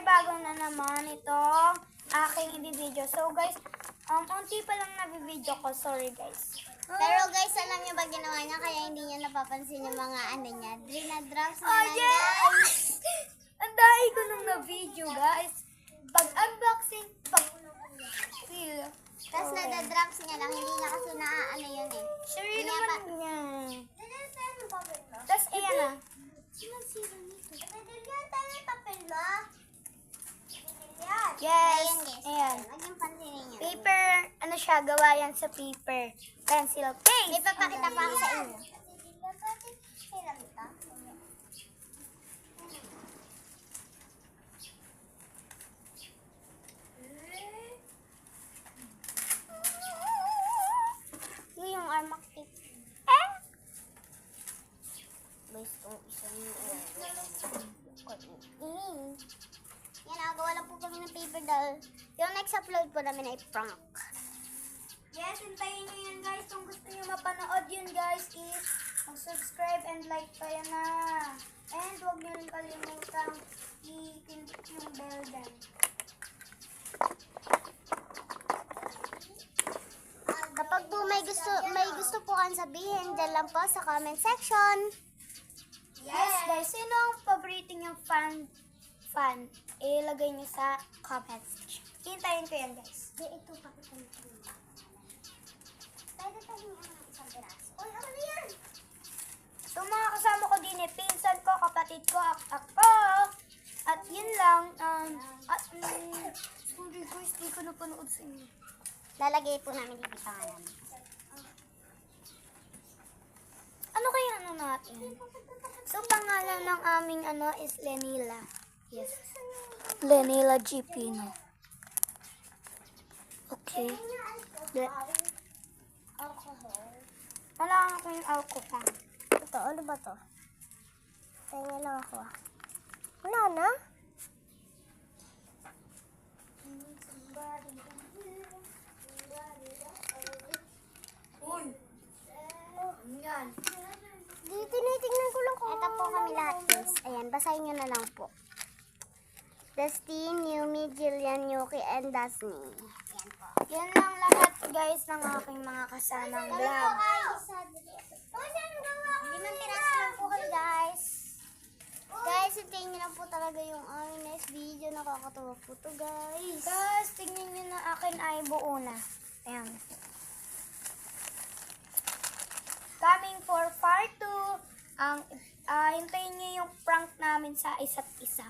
panibago na naman itong aking i-video. So guys, unti pa lang nabibideo ko. Sorry guys. Pero guys, alam niyo ba ginawa niya kaya hindi niya napapansin yung mga ano niya? Drops na Oh lang yes! guys. Ang dahil ko nung na-video guys. Pag-unboxing, pag-feel. Tapos nada-drops niya lang, hindi niya kasi naaano yun eh. Sure Hindi niya naman niya. Tapos ayan na. Yes, Ayan guys. ayan. Huwag yung pansinin niyo. Paper, ano siya, gawa yan sa paper. Pencil case. May papakita pa ako sa inyo. Yun yung armak tape. Guys, itong isa niyo. Yan, nagawa lang po kami ng paper doll. Yung next upload po namin ay prank. Yes, hintayin nyo yan guys. Kung gusto nyo mapanood yun guys is mag-subscribe and like kayo na. And huwag nyo rin kalimutang i-pindot yung bell dyan. Kapag po may gusto po kang sabihin, dyan lang po sa comment section. Yes guys, sino ang paborito nyong fan? Ilagay nyo sa comment section. Hintayin ko yan guys. Di, ito pakita mo. Pwede tayo ng isang piraso. Uy, ano na yan? So mga kasama ko din pinsan ko, kapatid ko, ako. At yun lang. Sorry guys, di ko napanood sa inyo. Lalagay po namin dito sa pangalan. Ano kaya ano natin? So pangalan ng aming is Lenila. Yes. Lenila G. Pino. Okay. Wala ako yung alcohol. Ito, ano ba to? Tingnan lang ako. Wala na? Uy! Ano yan? Tinitingnan ko lang kung... Ito po kami lahat, guys. Ayan, basahin nyo na lang po. Dustin, Yumi, Jillian, Yuki, and Dasni. Ayan po. Yan lang lahat guys ng aking mga kasamang vlog. Limang piraso lang po kayo, guys. Guys, hintayin nyo lang po talaga yung aming next video. Nakakatawa po to, guys. Guys, tingnan nyo na akin ay buo na. Ayan. Coming for part 2. Hintayin nyo yung prank namin sa isa't isa.